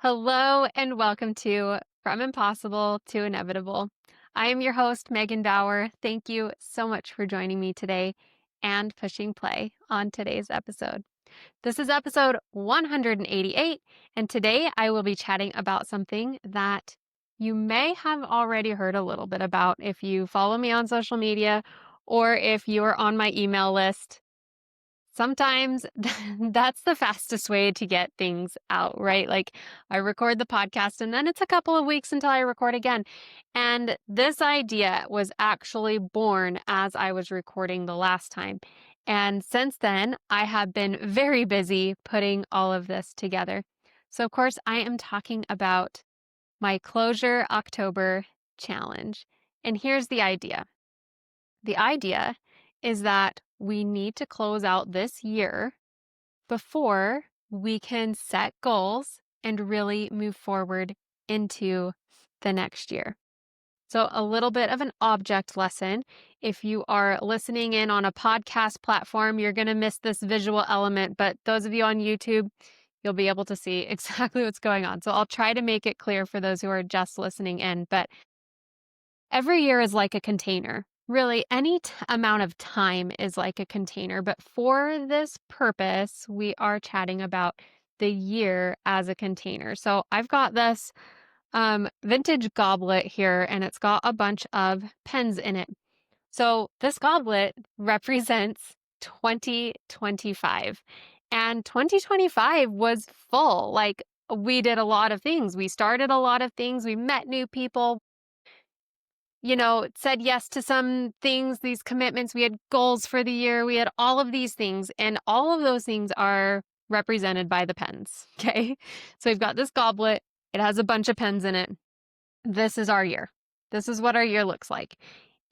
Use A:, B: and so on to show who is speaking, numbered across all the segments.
A: Hello and welcome to From Impossible to Inevitable. I am your host, Megan Bauer. Thank you so much for joining me today and pushing play on today's episode. This is episode 188, and today I will be chatting about something that you may have already heard a little bit about if you follow me on social media or if you are on my email list. Sometimes that's the fastest way to get things out, right? Like I record the podcast and then it's a couple of weeks until I record again. And this idea was actually born as I was recording the last time. And since then, I have been very busy putting all of this together. So, of course, I am talking about my Closure October challenge. And here's the idea is that we need to close out this year before we can set goals and really move forward into the next year. So, a little bit of an object lesson. If you are listening in on a podcast platform, you're going to miss this visual element, but those of you on YouTube, you'll be able to see exactly what's going on. So, I'll try to make it clear for those who are just listening in, but every year is like a container. Really, any amount of time is like a container. But for this purpose, we are chatting about the year as a container. So I've got this vintage goblet here, and it's got a bunch of pens in it. So this goblet represents 2025. And 2025 was full. Like, we did a lot of things. We started a lot of things. We met new people, said yes to some things, these commitments. We had goals for the year. We had all of these things, and all of those things are represented by the pens. Okay. So we've got this goblet. It has a bunch of pens in it. This is our year. This is what our year looks like.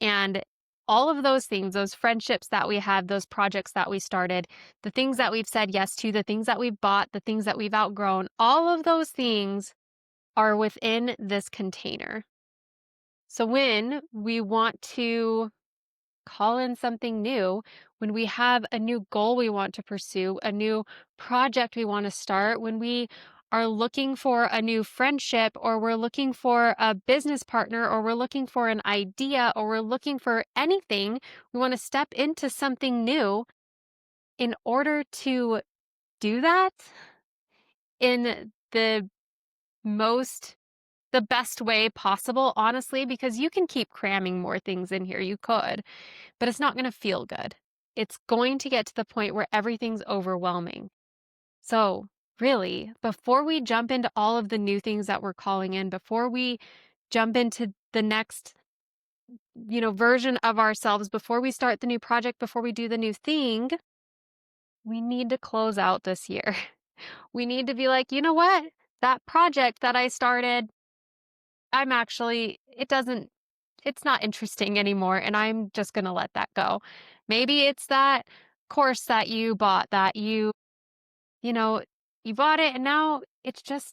A: And all of those things, those friendships that we have, those projects that we started, the things that we've said yes to, the things that we've bought, the things that we've outgrown, all of those things are within this container. So when we want to call in something new, when we have a new goal we want to pursue, a new project we want to start, when we are looking for a new friendship, or we're looking for a business partner, or we're looking for an idea, or we're looking for anything, we want to step into something new. In order to do that in most the best way possible, honestly, because you can keep cramming more things in here. You could, but it's not going to feel good. It's going to get to the point where everything's overwhelming. So, really, before we jump into all of the new things that we're calling in, before we jump into the next, version of ourselves, before we start the new project, before we do the new thing, we need to close out this year. We need to be like, you know what? That project that I started, it's not interesting anymore, and I'm just going to let that go. Maybe it's that course that you bought that you know, you bought it and now it's just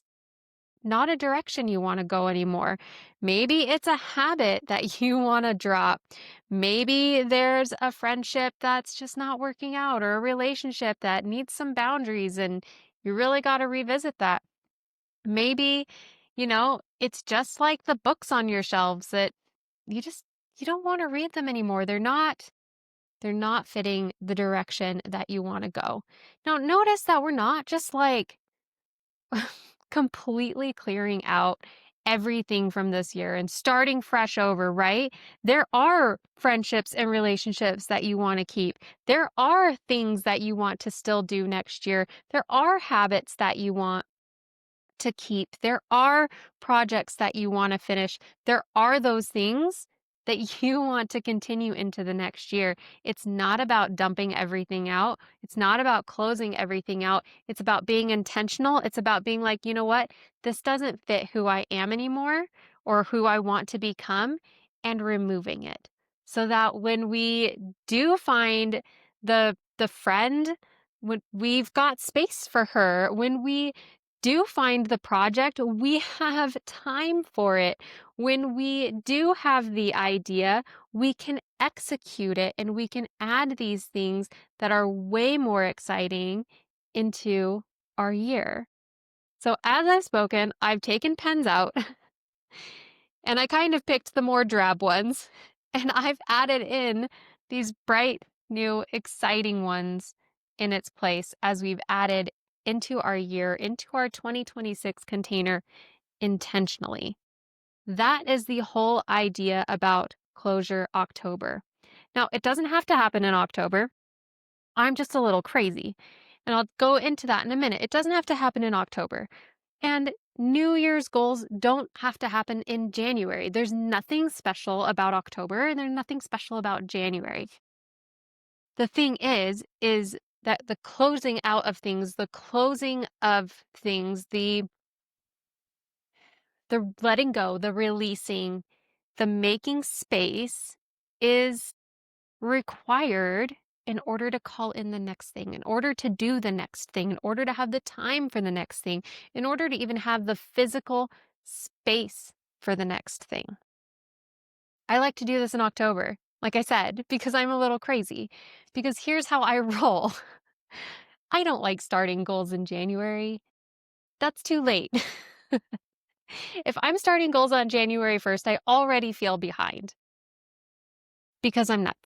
A: not a direction you want to go anymore. Maybe it's a habit that you want to drop. Maybe there's a friendship that's just not working out, or a relationship that needs some boundaries and you really got to revisit that. Maybe, it's just like the books on your shelves that you don't want to read them anymore. They're not fitting the direction that you want to go. Now, notice that we're not just like completely clearing out everything from this year and starting fresh over, right? There are friendships and relationships that you want to keep. There are things that you want to still do next year. There are habits that you want to keep. There are projects that you want to finish. There are those things that you want to continue into the next year. It's not about dumping everything out. It's not about closing everything out. It's about being intentional. It's about being like, you know what? This doesn't fit who I am anymore or who I want to become, and removing it. So that when we do find the friend, when we've got space for her, when we do find the project, we have time for it. When we do have the idea, we can execute it and we can add these things that are way more exciting into our year. So as I've spoken, I've taken pens out and I kind of picked the more drab ones and I've added in these bright, new, exciting ones in its place as we've added into our year, into our 2026 container intentionally. That is the whole idea about Closure October. Now, it doesn't have to happen in October. I'm just a little crazy. And I'll go into that in a minute. It doesn't have to happen in October. And New Year's goals don't have to happen in January. There's nothing special about October and there's nothing special about January. The thing is that the closing out of things, the closing of things, the letting go, the releasing, the making space is required in order to call in the next thing, in order to do the next thing, in order to have the time for the next thing, in order to even have the physical space for the next thing. I like to do this in October, like I said, because I'm a little crazy. Because here's how I roll. I don't like starting goals in January. That's too late. If I'm starting goals on January 1st, I already feel behind because I'm not.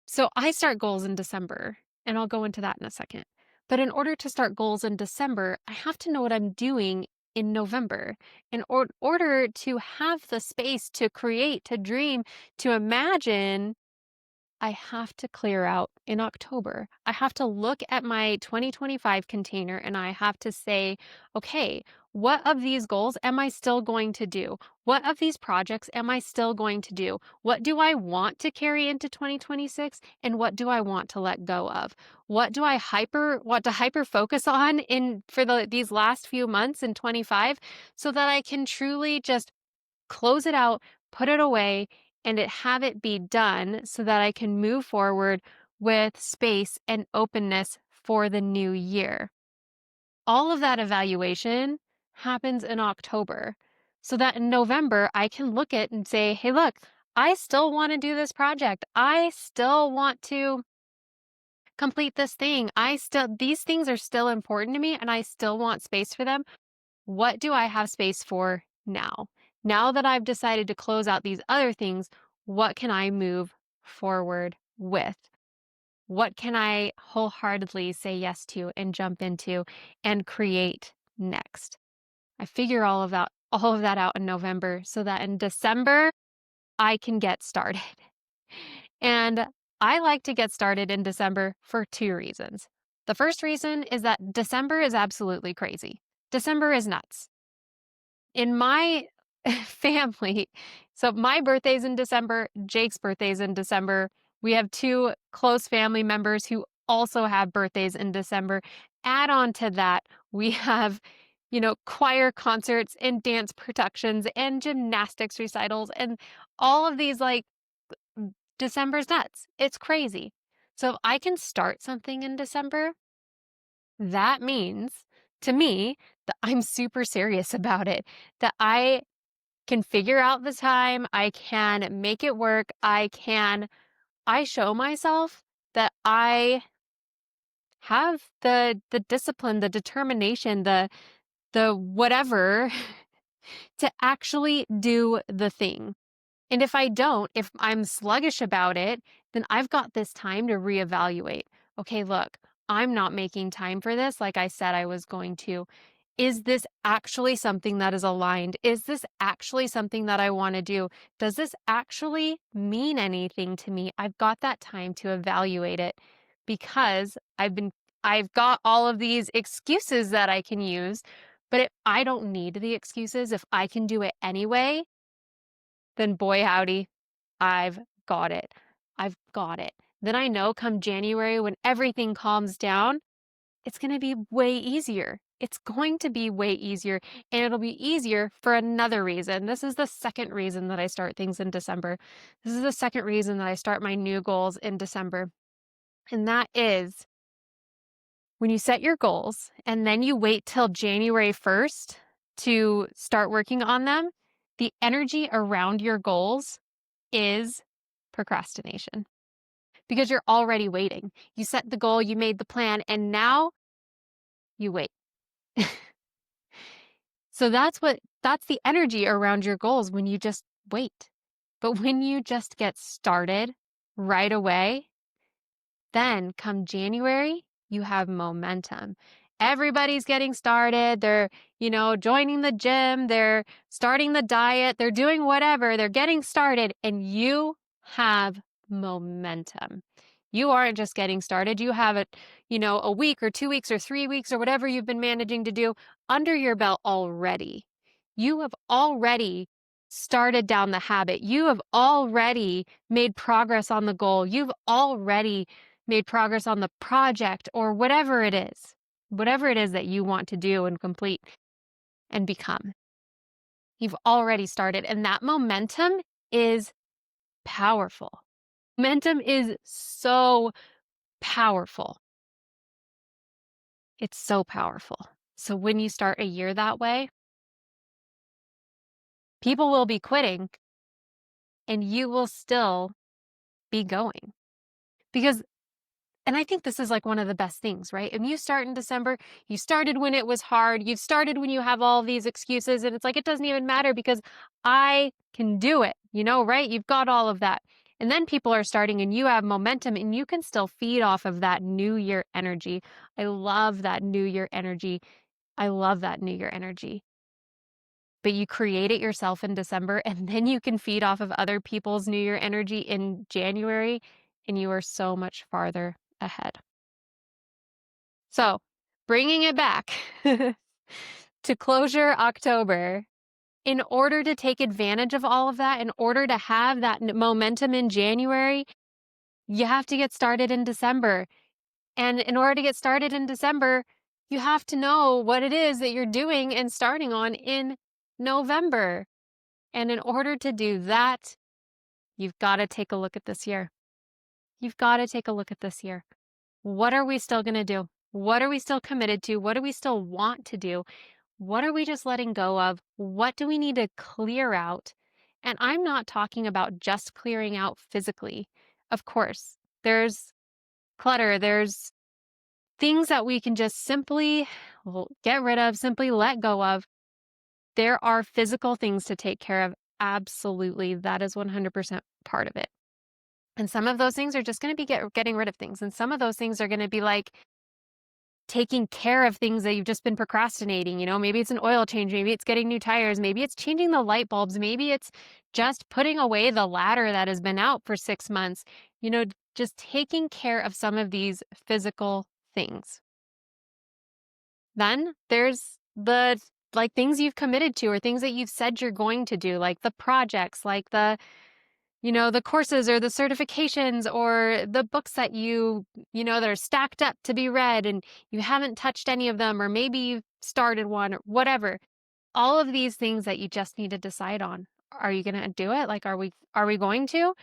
A: So I start goals in December, and I'll go into that in a second. But in order to start goals in December, I have to know what I'm doing in November. In order to have the space to create, to dream, to imagine, I have to clear out in October. I have to look at my 2025 container and I have to say, okay, what of these goals am I still going to do? What of these projects am I still going to do? What do I want to carry into 2026 and what do I want to let go of? What do I want to hyper focus on in for these last few months in 25 so that I can truly just close it out, put it away, and have it be done so that I can move forward with space and openness for the new year. All of that evaluation happens in October so that in November I can look at and say, hey, look, I still want to do this project. I still want to complete this thing. These things are still important to me and I still want space for them. What do I have space for now? Now that I've decided to close out these other things, what can I move forward with? What can I wholeheartedly say yes to and jump into and create next? I figure all of that out in November so that in December I can get started. And I like to get started in December for two reasons. The first reason is that December is absolutely crazy. December is nuts. In my family, so my birthday's in December, Jake's birthday's in December. We have two close family members who also have birthdays in December. Add on to that, we have, choir concerts and dance productions and gymnastics recitals and all of these December's nuts. It's crazy. So if I can start something in December, that means to me that I'm super serious about it, that I can figure out the time, I can make it work, I show myself that I have the discipline, the determination, the whatever to actually do the thing. And if I don't, if I'm sluggish about it, then I've got this time to reevaluate. Okay, look, I'm not making time for this like I said I was going to. Is this actually something that is aligned? Is this actually something that I want to do? Does this actually mean anything to me? I've got that time to evaluate it because I've got all of these excuses that I can use, but if I don't need the excuses, if I can do it anyway, then boy howdy, I've got it. I've got it. Then I know come January when everything calms down, it's going to be way easier. It's going to be way easier, and it'll be easier for another reason. This is the second reason that I start things in December. This is the second reason that I start my new goals in December. And that is when you set your goals and then you wait till January 1st to start working on them, the energy around your goals is procrastination because you're already waiting. You set the goal, you made the plan, and now you wait. So that's the energy around your goals when you just wait. But when you just get started right away, then come January, you have momentum. Everybody's getting started. They're, joining the gym, they're starting the diet, they're doing whatever, they're getting started, and you have momentum. You aren't just getting started. You have it, a week or 2 weeks or 3 weeks or whatever you've been managing to do under your belt already. You have already started down the habit. You have already made progress on the goal. You've already made progress on the project or whatever it is that you want to do and complete and become. You've already started, and that momentum is powerful. Momentum is so powerful. It's so powerful. So when you start a year that way, people will be quitting and you will still be going. Because And I think this is like one of the best things, right? And you start in December, you started when it was hard, you started when you have all these excuses, and it's like, it doesn't even matter because I can do it, right? You've got all of that. And then people are starting and you have momentum and you can still feed off of that new year energy. I love that new year energy. I love that new year energy. But you create it yourself in December and then you can feed off of other people's new year energy in January, and you are so much farther ahead. So, bringing it back to closure October, in order to take advantage of all of that, in order to have that momentum in January, you have to get started in December. And in order to get started in December, you have to know what it is that you're doing and starting on in November. And in order to do that, you've got to take a look at this year. You've got to take a look at this year. What are we still going to do? What are we still committed to? What do we still want to do? What are we just letting go of? What do we need to clear out? And I'm not talking about just clearing out physically. Of course, there's clutter, there's things that we can just simply get rid of, simply let go of. There are physical things to take care of. Absolutely. That is 100% part of it. And some of those things are just going to be getting rid of things. And some of those things are going to be like taking care of things that you've just been procrastinating. Maybe it's an oil change, maybe it's getting new tires, maybe it's changing the light bulbs, maybe it's just putting away the ladder that has been out for 6 months, just taking care of some of these physical things. Then there's the like things you've committed to or things that you've said you're going to do, like the projects, like the courses or the certifications or the books that that are stacked up to be read and you haven't touched any of them, or maybe you've started one or whatever. All of these things that you just need to decide on. Are you going to do it? Like, are we going to?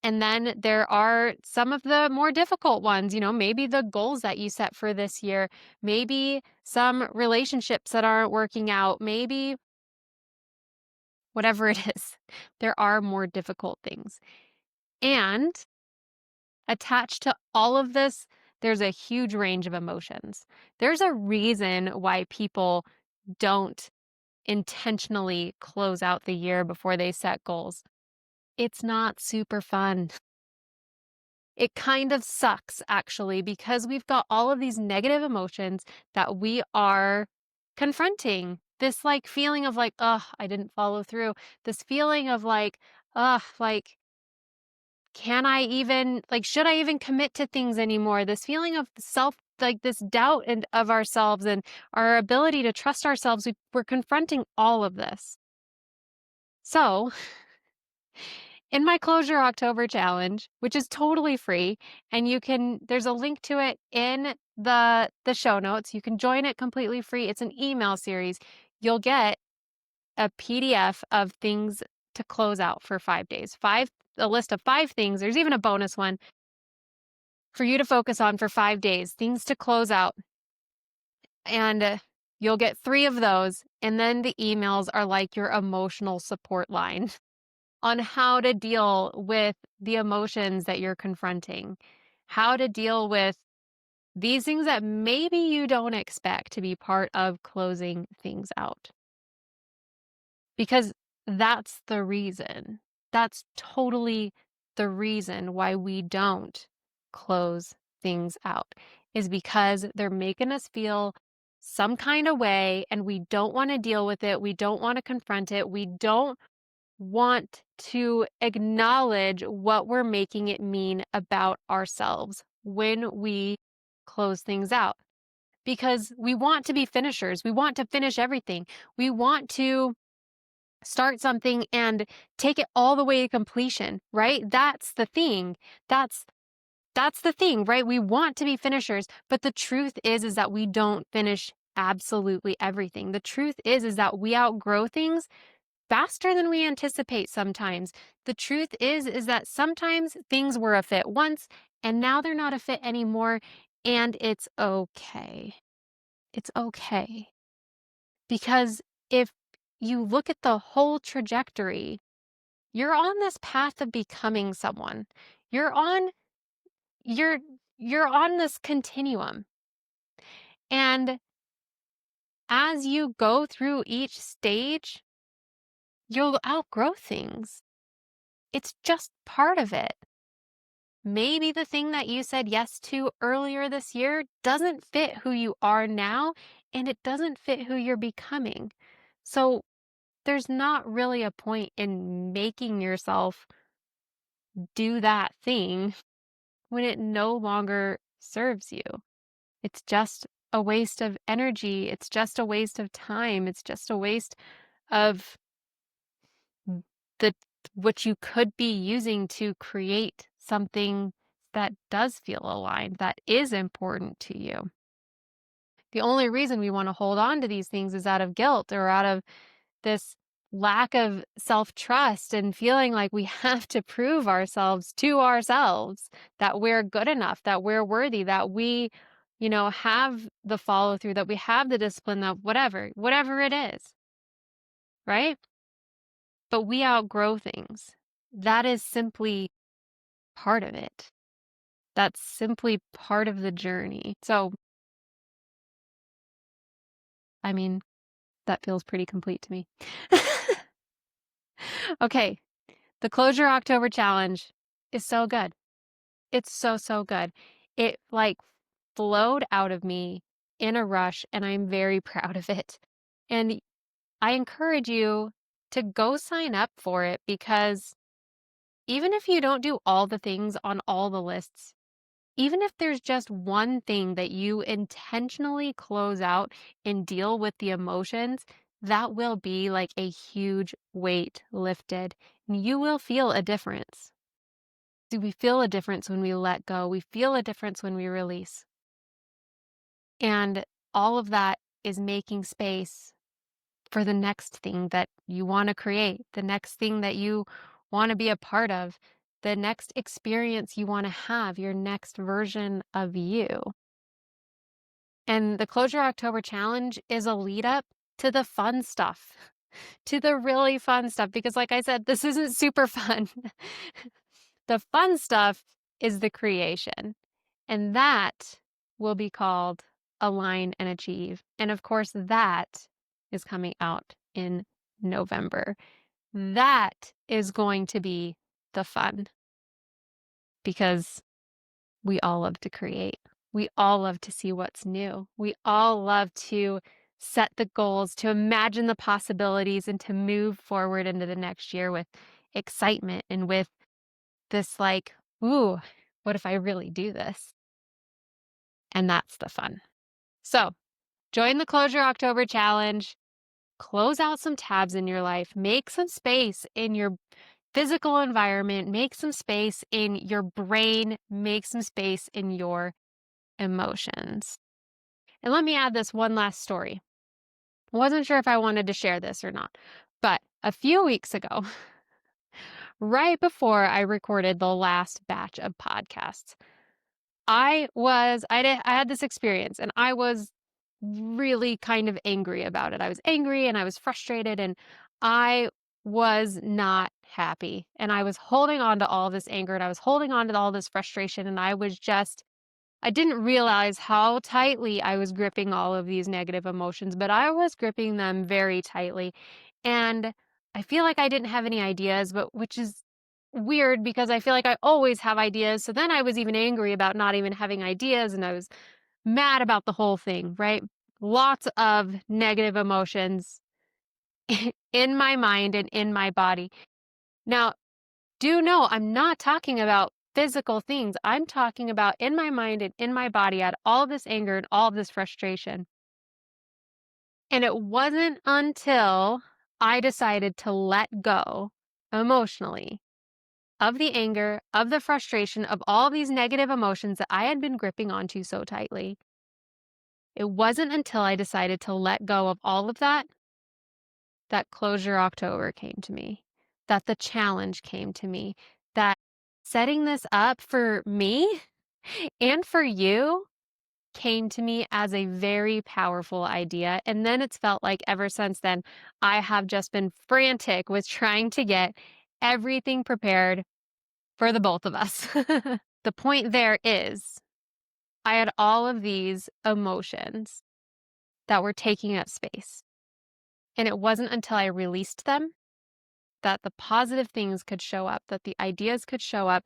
A: And then there are some of the more difficult ones, maybe the goals that you set for this year, maybe some relationships that aren't working out, maybe whatever it is. There are more difficult things. And attached to all of this, there's a huge range of emotions. There's a reason why people don't intentionally close out the year before they set goals. It's not super fun. It kind of sucks, actually, because we've got all of these negative emotions that we are confronting. This like feeling of like, oh, I didn't follow through. This feeling of like, like, can I even, like, should I even commit to things anymore? This feeling of like this doubt of ourselves and our ability to trust ourselves. We're confronting all of this. So, in my Closure October challenge, which is totally free, and there's a link to it in the show notes. You can join it completely free. It's an email series. You'll get a PDF of things to close out for 5 days. A list of 5 things. There's even a bonus one for you to focus on for 5 days, things to close out. And you'll get 3 of those. And then the emails are like your emotional support line on how to deal with the emotions that you're confronting, how to deal with these things that maybe you don't expect to be part of closing things out. because that's the reason. That's totally the reason why we don't close things out, is because they're making us feel some kind of way and we don't want to deal with it. We don't want to confront it. We don't want to acknowledge what we're making it mean about ourselves when we close things out. Because we want to be finishers. We want to finish everything. We want to start something and take it all the way to completion, right? That's the thing. That's that's the thing, right? We want to be finishers, but the truth is that we don't finish absolutely everything. The truth is that we outgrow things faster than we anticipate sometimes. The truth is that sometimes things were a fit once and now they're not a fit anymore, and it's okay. It's okay. Because if you look at the whole trajectory, you're on this path of becoming someone. You're on you're you're on this continuum. And as you go through each stage, you'll outgrow things. It's just part of it. Maybe the thing that you said yes to earlier this year doesn't fit who you are now, and it doesn't fit who you're becoming. So there's not really a point in making yourself do that thing when it no longer serves you. It's just a waste of energy. It's just a waste of time. It's just a waste of the what you could be using to create something that does feel aligned, that is important to you. The only reason we want to hold on to these things is out of guilt or out of this lack of self-trust and feeling like we have to prove ourselves to ourselves that we're good enough, that we're worthy, that we, have the follow through, that we have the discipline, that whatever it is, right? But we outgrow things. That is simply part of it. That's simply part of the journey. So, I mean, that feels pretty complete to me. Okay, the Closure October Challenge is so good. It's so, so good. It flowed out of me in a rush, and I'm very proud of it. And I encourage you to go sign up for it, because even if you don't do all the things on all the lists, even if there's just one thing that you intentionally close out and deal with the emotions, that will be like a huge weight lifted. And you will feel a difference. Do we feel a difference when we let go? We feel a difference when we release. And all of that is making space for the next thing that you want to create, the next thing that you want to be a part of, the next experience you want to have, your next version of you. And the Closure October Challenge is a lead up to the fun stuff, to the really fun stuff, because like I said, this isn't super fun. The fun stuff is the creation, and that will be called Align and Achieve. And of course, that is coming out in November. That is going to be the fun, because we all love to create. We all love to see what's new. We all love to set the goals, to imagine the possibilities, and to move forward into the next year with excitement and with this ooh, what if I really do this? And that's the fun. So join the Closure October Challenge. Close out some tabs in your life. Make some space in your physical environment. Make some space in your brain. Make some space in your emotions. And let me add this one last story. I wasn't sure if I wanted to share this or not, but a few weeks ago, right before I recorded the last batch of podcasts, I had this experience, and I was really kind of angry about it. I was angry and I was frustrated, and I was not happy. And I was holding on to all this anger, and I was holding on to all this frustration, and I didn't realize how tightly I was gripping all of these negative emotions, but I was gripping them very tightly. And I feel like I didn't have any ideas, but which is weird because I feel like I always have ideas. So then I was even angry about not even having ideas and I was mad about the whole thing, right? Lots of negative emotions in my mind and in my body. Now, do know I'm not talking about physical things. I'm talking about in my mind and in my body. I had all of this anger and all of this frustration. And it wasn't until I decided to let go emotionally of the anger, of the frustration, of all these negative emotions that I had been gripping onto so tightly. It wasn't until I decided to let go of all of that that Closure October came to me, that the challenge came to me, that setting this up for me and for you came to me as a very powerful idea. And then it's felt like ever since then, I have just been frantic with trying to get everything prepared for the both of us. The point there is, I had all of these emotions that were taking up space. And it wasn't until I released them that the positive things could show up, that the ideas could show up,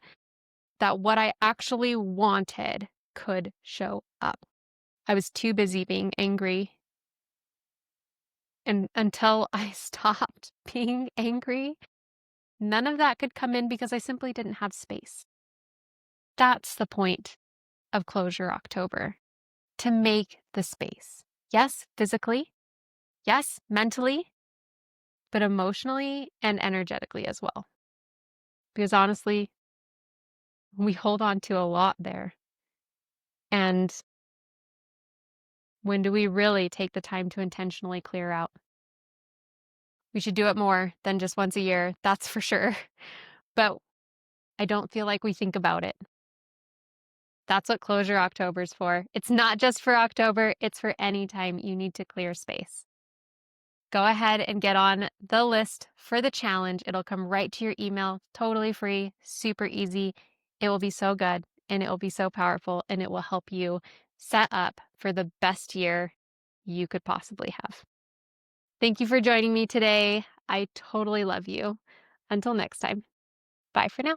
A: that what I actually wanted could show up. I was too busy being angry. And until I stopped being angry, none of that could come in because I simply didn't have space. That's the point of Closure October, to make the space. Yes, physically. Yes, mentally, but emotionally and energetically as well. Because honestly, we hold on to a lot there. And when do we really take the time to intentionally clear out? We should do it more than just once a year, that's for sure. But I don't feel like we think about it. That's what Closure October's for. It's not just for October, it's for any time you need to clear space. Go ahead and get on the list for the challenge. It'll come right to your email, totally free, super easy. It will be so good and it will be so powerful and it will help you set up for the best year you could possibly have. Thank you for joining me today. I totally love you. Until next time, bye for now.